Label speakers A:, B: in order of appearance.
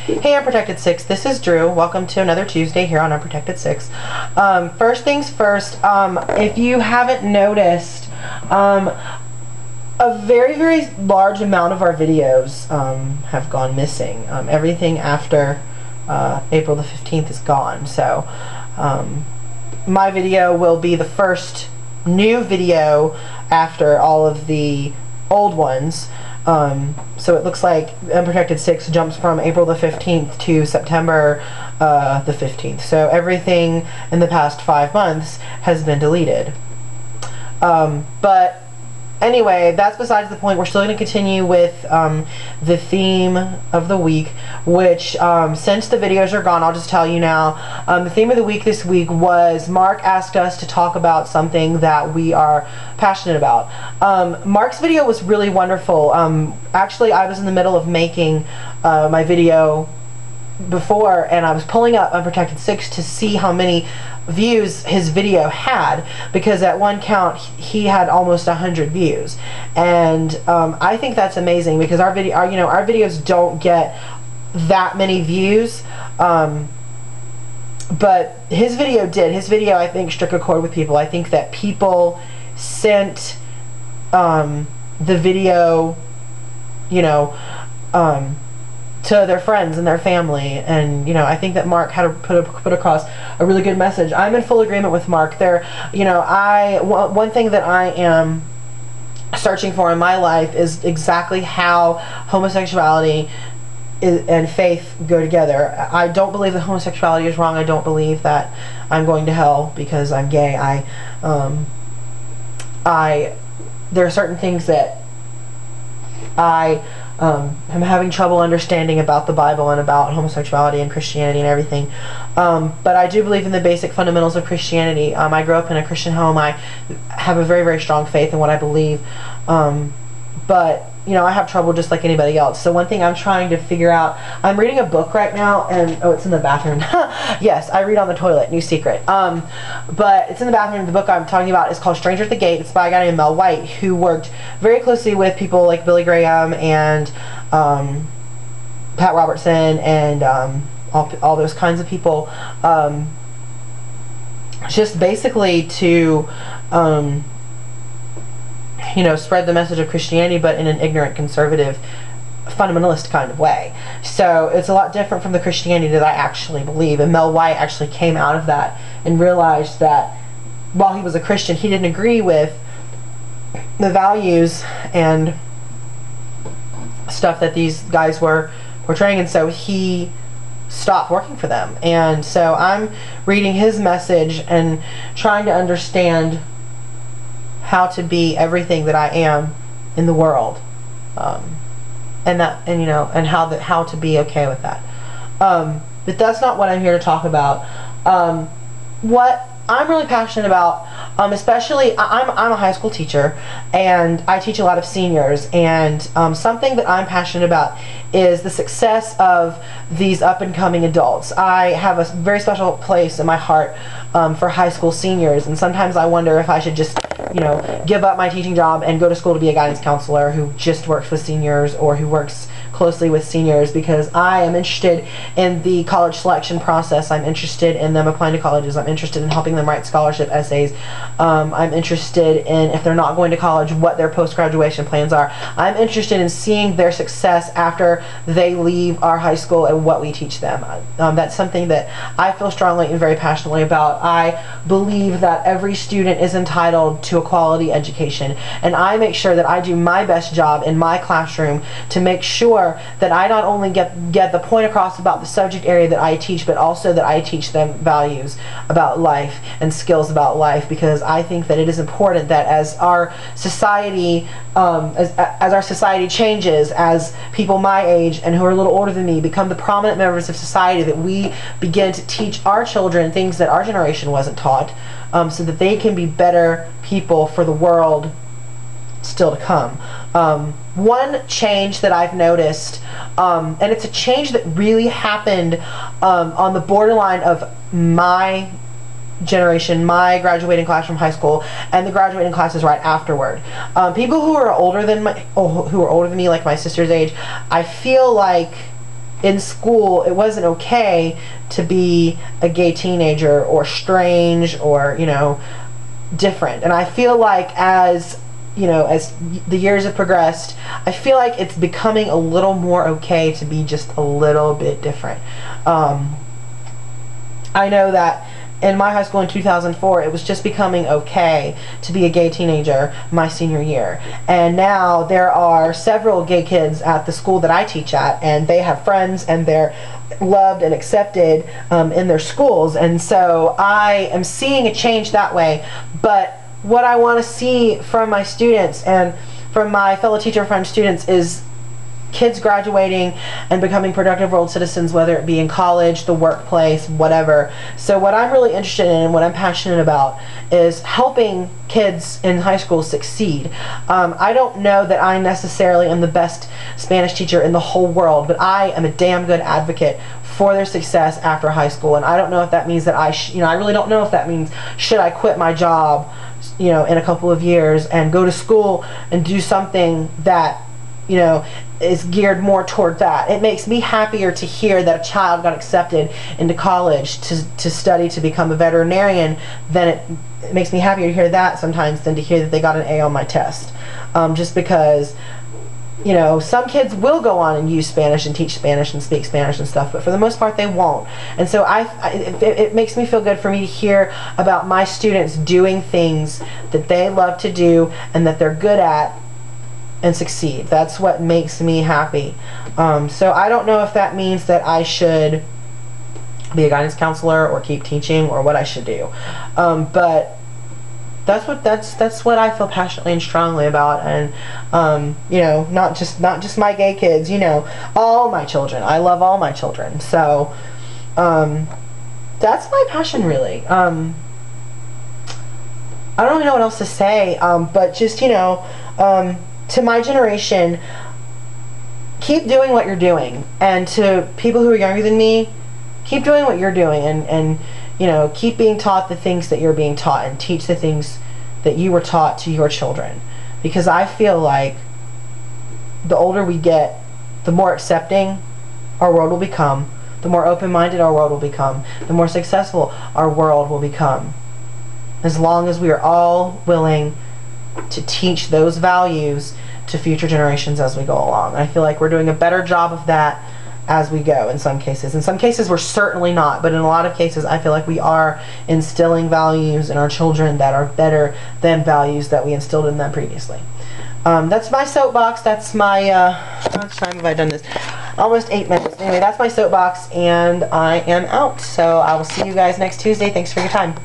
A: Hey Unprotected 6, this is Drew. Welcome to another Tuesday here on Unprotected 6. First things first, if you haven't noticed, a very large amount of our videos have gone missing. Everything after April the 15th is gone. So my video will be the first new video after all of the old ones. So it looks like Unprotected 6 jumps from April the 15th to September the 15th. So everything in the past 5 months has been deleted. But anyway, that's besides the point. We're still going to continue with the theme of the week, which since the videos are gone, I'll just tell you now. The theme of the week this week was Mark asked us to talk about something that we are passionate about. Mark's video was really wonderful. Actually, I was in the middle of making my video before, and I was pulling up Unprotected 6 to see how many views his video had, because at one count he had almost 100 views, and I think that's amazing, because our videos don't get that many views, but his video did. His video, I think, struck a chord with people. I think that people sent the video, to their friends and their family, and I think that Mark had put across a really good message. I'm in full agreement with Mark there. One thing that I am searching for in my life is exactly how homosexuality and faith go together. I don't believe that homosexuality is wrong. I don't believe that I'm going to hell because I'm gay. There are certain things that I'm having trouble understanding about the Bible and about homosexuality and Christianity and everything. But I do believe in the basic fundamentals of Christianity. I grew up in a Christian home. I have a very strong faith in what I believe. But I have trouble just like anybody else. So one thing I'm trying to figure out, I'm reading a book right now, and oh, it's in the bathroom. Yes, I read on the toilet, new secret. But it's in the bathroom. The book I'm talking about is called Stranger at the Gate. It's by a guy named Mel White, who worked very closely with people like Billy Graham and Pat Robertson and all those kinds of people, just basically to spread the message of Christianity, but in an ignorant, conservative, fundamentalist kind of way. So it's a lot different from the Christianity that I actually believe. And Mel White actually came out of that and realized that while he was a Christian, he didn't agree with the values and stuff that these guys were portraying, and so he stopped working for them. And so I'm reading his message and trying to understand how to be everything that I am in the world, and how to be okay with that. But that's not what I'm here to talk about. What I'm really passionate about, especially I'm a high school teacher, and I teach a lot of seniors, and something that I'm passionate about is the success of these up-and-coming adults. I have a very special place in my heart for high school seniors, and sometimes I wonder if I should just give up my teaching job and go to school to be a guidance counselor who just works with seniors, or who works closely with seniors, because I am interested in the college selection process. I'm interested in them applying to colleges. I'm interested in helping them write scholarship essays. I'm interested in, if they're not going to college, what their post-graduation plans are. I'm interested in seeing their success after they leave our high school and what we teach them. That's something that I feel strongly and very passionately about. I believe that every student is entitled to a quality education, and I make sure that I do my best job in my classroom to make sure that I not only get the point across about the subject area that I teach, but also that I teach them values about life and skills about life, because I think that it is important that as our society as our society changes, as people my age and who are a little older than me become the prominent members of society, that we begin to teach our children things that our generation wasn't taught, so that they can be better people for the world still to come. One change that I've noticed, and it's a change that really happened on the borderline of my generation, my graduating class from high school, and the graduating classes right afterward. People who are older than me, like my sister's age, I feel like in school it wasn't okay to be a gay teenager or strange or, you know, different. And I feel like as, you know, as the years have progressed, I feel like it's becoming a little more okay to be just a little bit different. I know that in my high school in 2004, it was just becoming okay to be a gay teenager my senior year. And now there are several gay kids at the school that I teach at, and they have friends and they're loved and accepted in their schools. And so I am seeing a change that way. But what I want to see from my students and from my fellow teacher friend students is kids graduating and becoming productive world citizens, whether it be in college, the workplace, whatever. So what I'm really interested in and what I'm passionate about is helping kids in high school succeed. I don't know that I necessarily am the best Spanish teacher in the whole world, but I am a damn good advocate for their success after high school. And I don't know if that means that I really don't know if that means should I quit my job, you know, in a couple of years and go to school and do something that, you know, is geared more toward that. It makes me happier to hear that a child got accepted into college to study to become a veterinarian than it makes me happier to hear that sometimes than to hear that they got an A on my test. Just because, you know, some kids will go on and use Spanish and teach Spanish and speak Spanish and stuff, but for the most part they won't. And so it makes me feel good for me to hear about my students doing things that they love to do and that they're good at and succeed. That's what makes me happy. So I don't know if that means that I should be a guidance counselor or keep teaching or what I should do. But that's what I feel passionately and strongly about. And you know, not just my gay kids, you know, all my children. I love all my children. So that's my passion, really. I don't really know what else to say, but just, you know, to my generation, keep doing what you're doing, and to people who are younger than me, keep doing what you're doing, and you know, keep being taught the things that you're being taught, and teach the things that you were taught to your children. Because I feel like the older we get, the more accepting our world will become, the more open-minded our world will become, the more successful our world will become, as long as we are all willing to teach those values to future generations as we go along. I feel like we're doing a better job of that as we go in some cases. In some cases we're certainly not, but in a lot of cases I feel like we are instilling values in our children that are better than values that we instilled in them previously. That's my soapbox. That's my, how much time have I done this? Almost 8 minutes. Anyway, that's my soapbox, and I am out. So I will see you guys next Tuesday. Thanks for your time.